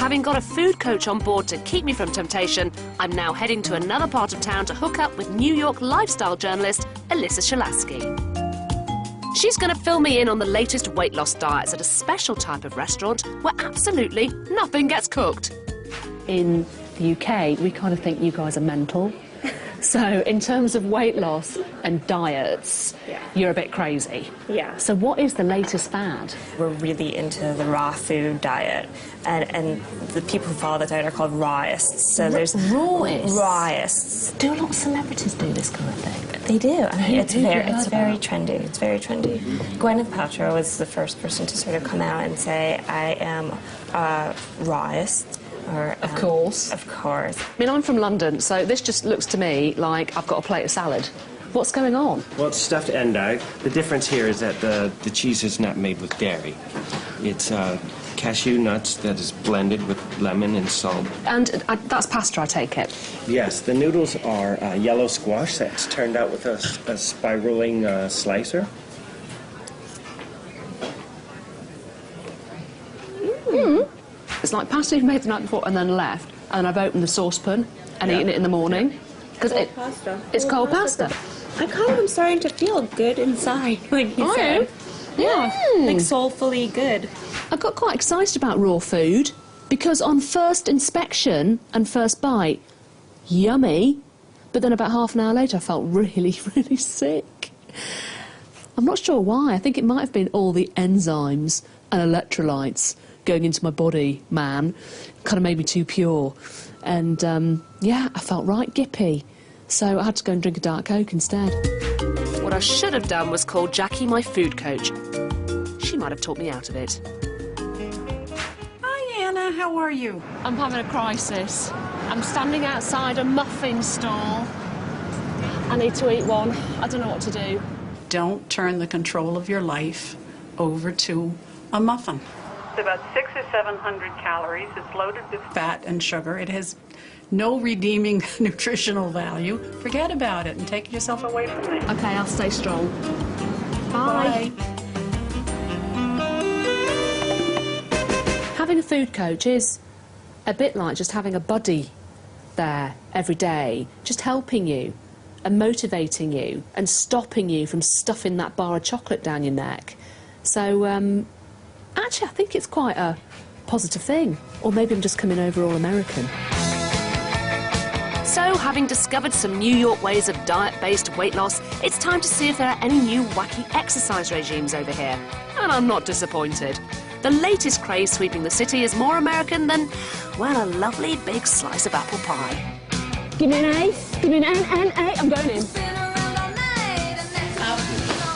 having got a food coach on board to keep me from temptation, I'm now heading to another part of town to hook up with New York lifestyle journalist Alyssa Shalatsky. She's going to fill me in on the latest weight loss diets at a special type of restaurant where absolutely nothing gets cooked. In the UK, we kind of think you guys are mental. So in terms of weight loss and diets, you're a bit crazy. Yeah. So what is the latest fad? We're really into the raw food diet, and the people who follow the diet are called rawists. So there's rawists? Rawists. Do a lot of celebrities do this kind of thing? They do. I mean, it's very about? trendy. It's very trendy. Gwyneth Paltrow was the first person to sort of come out and say, I am a rawist. Of course. Of course. I mean, I'm from London, so this just looks to me like I've got a plate of salad. What's going on? Well, it's stuffed endive. The difference here is that the cheese is not made with dairy. It's cashew nuts that is blended with lemon and salt. And that's pasta, I take it? Yes, the noodles are yellow squash that's turned out with a spiraling slicer. It's like pasta you've made the night before and then left, and I've opened the saucepan and eaten it in the morning. Because it's cold pasta. I kind of am starting to feel good inside, like you said. Yeah. Like soulfully good. I got quite excited about raw food because on first inspection and first bite, yummy, but then about half an hour later I felt really, really sick. I'm not sure why. I think it might have been all the enzymes and electrolytes going into my body, man. Kind of made me too pure. And, yeah, I felt right gippy. So I had to go and drink a Diet Coke instead. What I should have done was call Jackie my food coach. She might have talked me out of it. Hi, Anna. How are you? I'm having a crisis. I'm standing outside a muffin stall. I need to eat one. I don't know what to do. Don't turn the control of your life over to a muffin. It's about 600 or 700 calories. It's loaded with Fat and sugar. It has no redeeming nutritional value. Forget about it and take yourself away from it. OK, I'll stay strong. Bye. Having a food coach is a bit like just having a buddy there every day, just helping you and motivating you and stopping you from stuffing that bar of chocolate down your neck. So, actually, I think it's quite a positive thing. Or maybe I'm just coming over all American. So, having discovered some New York ways of diet-based weight loss, it's time to see if there are any new wacky exercise regimes over here. And I'm not disappointed. The latest craze sweeping the city is more American than, well, a lovely big slice of apple pie. Give me an A. Give me an A. I'm going in. Up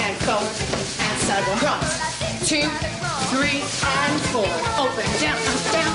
and forward and sideward cross. 2, 3, and 4. Open, down, up, down.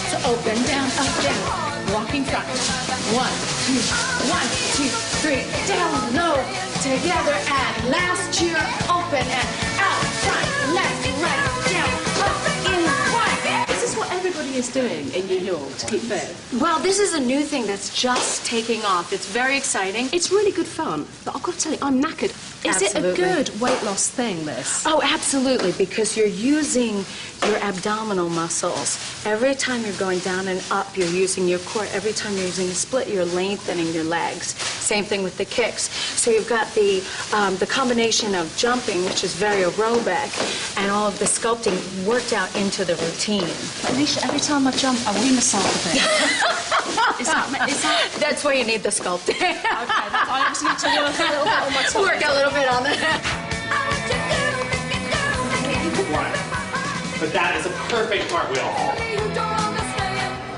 So open, down, up, down. Walking front. 1, 2, 1, 2, 3. Down, low, together, and last cheer. Open and out, front, left, right, down, up, in, one. Is this what everybody is doing in New York to keep fit? Well, this is a new thing that's just taking off. It's very exciting. It's really good fun, but I've got to tell you, I'm knackered. Is it a good weight loss thing, this? Oh, absolutely, because you're using your abdominal muscles. Every time you're going down and up, you're using your core. Every time you're using a split, you're lengthening your legs. Same thing with the kicks. So you've got the combination of jumping, which is very aerobic, and all of the sculpting worked out into the routine. Alicia, every time I jump, I wee myself a bit. Is that... That's why you need the sculpting. Okay, I just need to work a little bit on my tongue. Work a little bit on that. But that is a perfect cartwheel.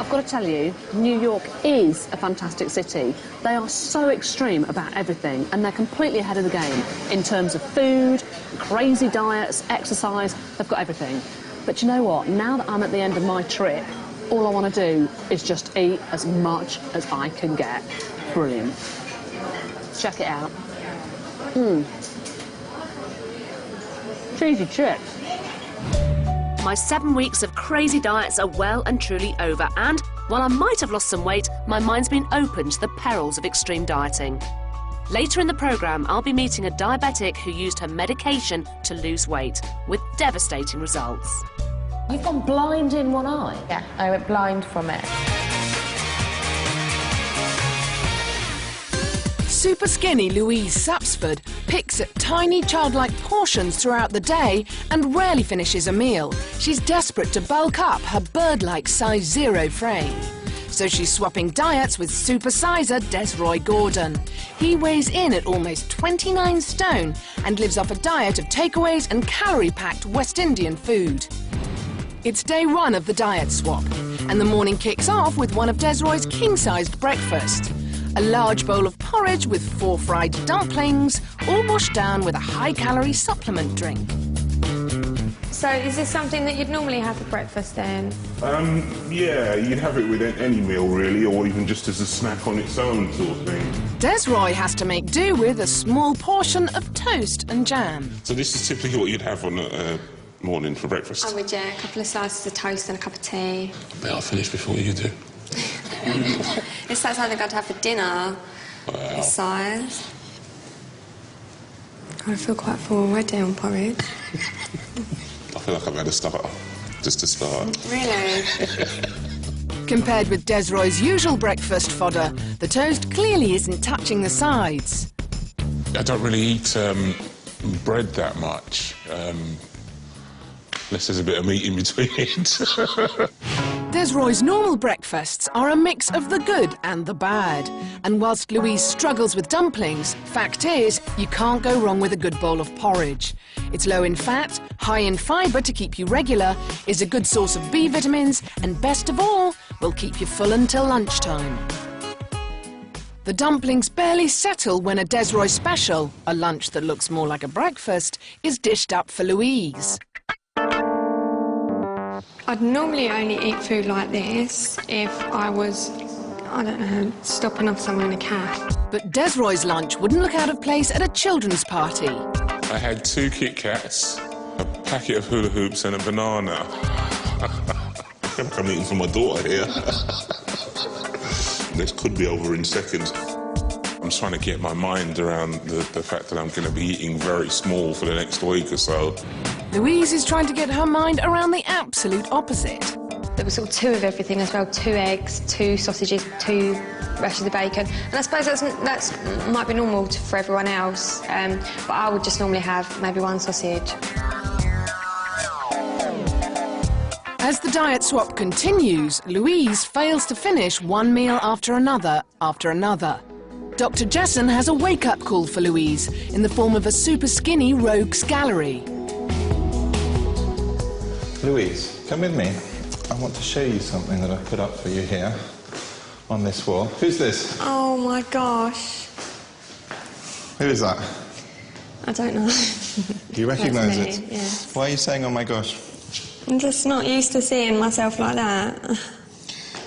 I've got to tell you, New York is a fantastic city. They are so extreme about everything, and they're completely ahead of the game in terms of food, crazy diets, exercise. They've got everything. But you know what? Now that I'm at the end of my trip, all I want to do is just eat as much as I can get. Brilliant. Check it out. Cheesy chips. My 7 weeks of crazy diets are well and truly over, and while I might have lost some weight, my mind's been open to the perils of extreme dieting. Later in the programme, I'll be meeting a diabetic who used her medication to lose weight, with devastating results. You've gone blind in one eye? Yeah, I went blind from it. Super skinny Louise Sapsford picks at tiny childlike portions throughout the day and rarely finishes a meal. She's desperate to bulk up her bird-like size 0 frame. So she's swapping diets with supersizer Desroy Gordon. He weighs in at almost 29 stone and lives off a diet of takeaways and calorie-packed West Indian food. It's day 1 of the diet swap, and the morning kicks off with one of Desroy's king-sized breakfast. A large bowl of porridge with 4 fried dumplings, all washed down with a high-calorie supplement drink. So is this something that you'd normally have for breakfast then? Yeah, you'd have it with any meal really, or even just as a snack on its own sort of thing. Desroy has to make do with a small portion of toast and jam. So this is typically what you'd have on a morning for breakfast? I would, yeah, a couple of slices of toast and a cup of tea. But I'll finish before you do. It's that something I'd have for dinner. Wow. This size. I feel quite full already on porridge. I feel like I've had a starter, just to start. Really? Compared with Desroy's usual breakfast fodder, the toast clearly isn't touching the sides. I don't really eat bread that much, unless there's a bit of meat in between it. Desroy's normal breakfasts are a mix of the good and the bad. And whilst Louise struggles with dumplings, fact is, you can't go wrong with a good bowl of porridge. It's low in fat, high in fibre to keep you regular, is a good source of B vitamins, and best of all, will keep you full until lunchtime. The dumplings barely settle when a Desroy special, a lunch that looks more like a breakfast, is dished up for Louise. I'd normally only eat food like this if I was, I don't know, stopping off somewhere in a caf. But Desroy's lunch wouldn't look out of place at a children's party. I had 2 Kit Kats, a packet of hula hoops and a banana. I'm eating for my daughter here. This could be over in seconds. I'm trying to get my mind around the fact that I'm going to be eating very small for the next week or so. Louise is trying to get her mind around the absolute opposite. There was sort of 2 of everything as well, 2 eggs, 2 sausages, 2 rashers of bacon. And I suppose that's might be normal for everyone else, but I would just normally have maybe 1 sausage. As the diet swap continues, Louise fails to finish one meal after another. Dr. Jessen has a wake-up call for Louise in the form of a super skinny rogues gallery. Louise, come with me. I want to show you something that I put up for you here on this wall. Who's this? Oh my gosh. Who is that? I don't know. Do you recognise That's it? me, yes. Why are you saying, oh my gosh? I'm just not used to seeing myself like that.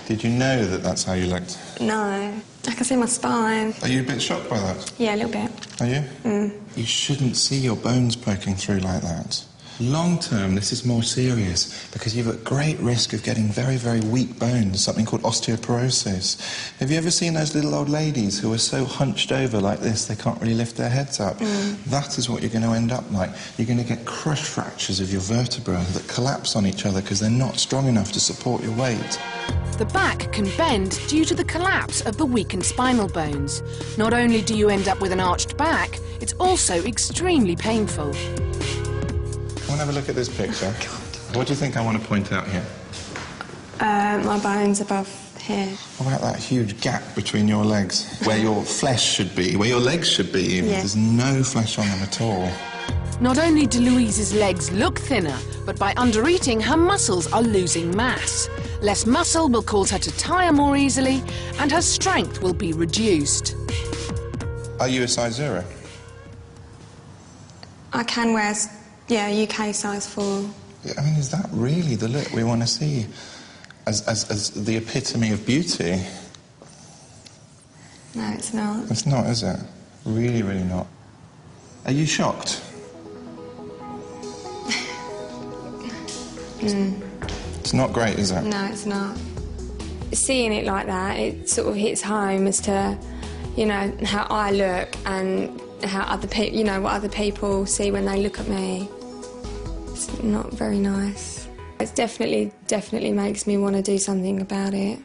Did you know that that's how you looked? No. I can see my spine. Are you a bit shocked by that? Yeah, a little bit. Are you? Mm. You shouldn't see your bones poking through like that. Long term, this is more serious because you're at great risk of getting very, very weak bones, something called osteoporosis. Have you ever seen those little old ladies who are so hunched over like this they can't really lift their heads up? That is what you're going to end up like. You're going to get crush fractures of your vertebrae that collapse on each other because they're not strong enough to support your weight. The back can bend due to the collapse of the weakened spinal bones. Not only do you end up with an arched back, it's also extremely painful. I want to have a look at this picture. What do you think I want to point out here? My bones above here. What about that huge gap between your legs, where your flesh should be, where your legs should be? Even. Yeah. There's no flesh on them at all. Not only do Louise's legs look thinner, but by undereating, her muscles are losing mass. Less muscle will cause her to tire more easily, and her strength will be reduced. Are you a size 0? I can wear, yeah, UK size 4. I mean, is that really the look we want to see as the epitome of beauty? No, it's not. It's not, is it? Really, really not. Are you shocked? It's not great, is it? No, it's not. Seeing it like that, it sort of hits home as to, you know, how I look and how other people, you know, what other people see when they look at me. It's not very nice. It definitely makes me want to do something about it.